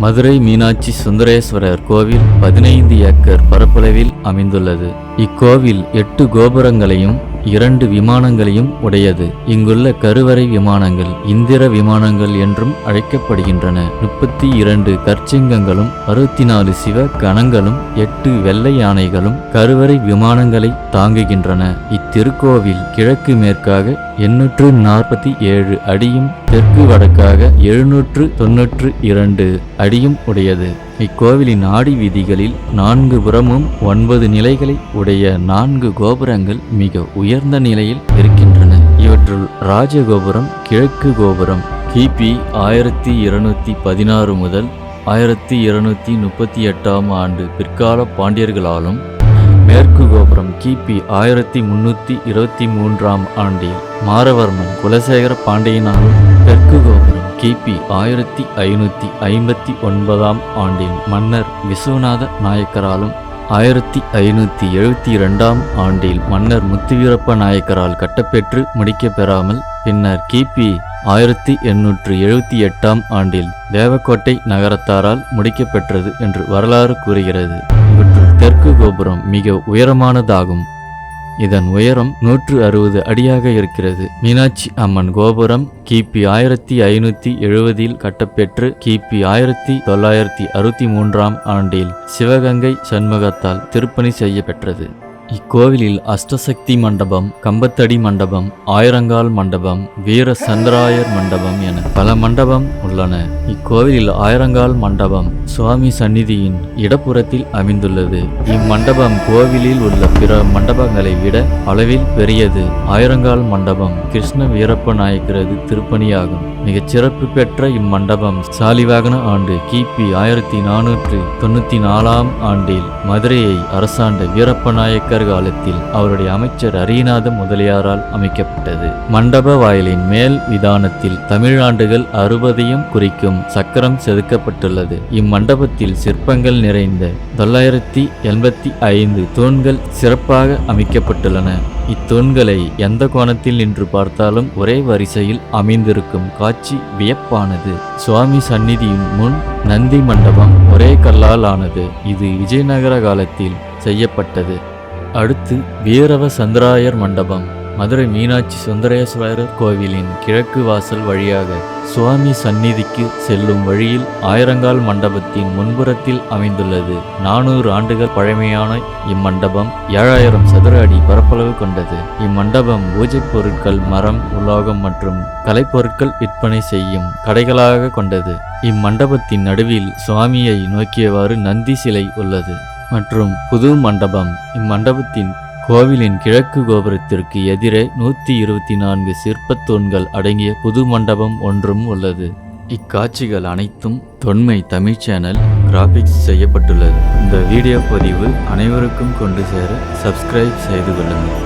மதுரை மீனாட்சி சுந்தரேஸ்வரர் கோவில் 15 ஏக்கர் பரப்பளவில் அமைந்துள்ளது. இக்கோவில் 8 கோபுரங்களையும் 2 விமானங்களையும் உடையது. இங்குள்ள கருவறை விமானங்கள் இந்திர விமானங்கள் என்றும் அழைக்கப்படுகின்றன. 32 கற்சிங்கங்களும் 64 சிவ கணங்களும் 8 வெள்ளை யானைகளும் கருவறை விமானங்களை தாங்குகின்றன. இத்திருக்கோவில் கிழக்கு மேற்காக 847 அடியும் தெற்கு வடக்காக 792 அடியும் உடையது. இக்கோவிலின் ஆடி வீதிகளில் 4 புறமும் 9 நிலைகளை உடைய 4 கோபுரங்கள் மிக உயர்ந்த நிலையில் இருக்கின்றன. இவற்றுள் ராஜகோபுரம் கிழக்கு கோபுரம் கிபி 1216 முதல் 1238 ஆண்டு பிற்கால பாண்டியர்களாலும், மேற்கு கோபுரம் கிபி 1323 ஆண்டில் மாரவர்மன் குலசேகர பாண்டியனாலும், தெற்கு கோபுரம் கிபி 1559 ஆண்டில் மன்னர் விஸ்வநாத நாயக்கராலும், 1572 ஆண்டில் மன்னர் முத்துவீரப்ப நாயக்கரால் கட்டப்பெற்று முடிக்கப்பெறாமல் பின்னர் கிபி 1878 ஆண்டில் தேவக்கோட்டை நகரத்தாரால் முடிக்கப்பெற்றது என்று வரலாறு கூறுகிறது. இவற்றுள் தெற்கு கோபுரம் மிக உயரமானதாகும். இதன் உயரம் 160 அடியாக இருக்கிறது. மீனாட்சி அம்மன் கோபுரம் கிபி 1570 கட்டப்பெற்று கிபி 1963 ஆண்டில் சிவகங்கை சண்முகத்தால் திருப்பணி செய்யப்பெற்றது. இக்கோவிலில் அஷ்டசக்தி மண்டபம், கம்பத்தடி மண்டபம், ஆயிரங்கால் மண்டபம், வீர சந்திராயர் மண்டபம் என பல மண்டபம் உள்ளன. இக்கோவிலில் ஆயிரங்கால் மண்டபம் சுவாமி சந்நிதியின் இடப்புறத்தில் அமைந்துள்ளது. இம்மண்டபம் கோவிலில் உள்ள பிற மண்டபங்களை விட அளவில் பெரியது. ஆயிரங்கால் மண்டபம் கிருஷ்ண வீரப்ப நாயக்கரது திருப்பணியாகும். மிகச் சிறப்பு பெற்ற இம்மண்டபம் சாலிவாகன ஆண்டு கிபி 1494 ஆண்டில் மதுரையை அரசாண்ட வீரப்ப நாயக்கர் காலத்தில் அவருடைய அமைச்சர் அரியநாத முதலியாரால் அமைக்கப்பட்டது. மண்டப வாயிலின் மேல் விதானத்தில் தமிழாண்டுகள் 60 குறிக்கும் சக்கரம் செதுக்கப்பட்டுள்ளது. இம்மண்டபத்தில் சிற்பங்கள் நிறைந்த 985 தூண்கள் சிறப்பாக அமைக்கப்பட்டுள்ளன. இத்தூண்களை எந்த கோணத்தில் நின்று பார்த்தாலும் ஒரே வரிசையில் அமைந்திருக்கும் காட்சி வியப்பானது. சுவாமி சந்நிதியின் முன் நந்தி மண்டபம் ஒரே கல்லால் ஆனது. இது விஜயநகர காலத்தில் செய்யப்பட்டது. அடுத்து வீரவ சந்திராயர் மண்டபம் மதுரை மீனாட்சி சுந்தரேஸ்வரர் கோவிலின் கிழக்கு வாசல் வழியாக சுவாமி சந்நிதிக்கு செல்லும் வழியில் ஆயிரங்கால் மண்டபத்தின் முன்புறத்தில் அமைந்துள்ளது. 400 ஆண்டுகள் பழமையான இம்மண்டபம் 7000 சதுர அடி பரப்பளவு கொண்டது. இம்மண்டபம் பூஜை பொருட்கள், மரம், உலோகம் மற்றும் கலைப்பொருட்கள் விற்பனை செய்யும் கடைகளாக கொண்டது. இம்மண்டபத்தின் நடுவில் சுவாமியை நோக்கியவாறு நந்தி சிலை உள்ளது. மற்றும் புது மண்டபம் இம்மண்டபத்தின் கோவிலின் கிழக்கு கோபுரத்திற்கு எதிரே 124 சிற்பத்தூண்கள் அடங்கிய புது மண்டபம் ஒன்றும் உள்ளது. இக்காட்சிகள் அனைத்தும் தொன்மை தமிழ் சேனல் கிராபிக்ஸ் செய்யப்பட்டுள்ளது. இந்த வீடியோ பதிவு அனைவருக்கும் கொண்டு சேர சப்ஸ்கிரைப் செய்து கொள்ளுங்கள்.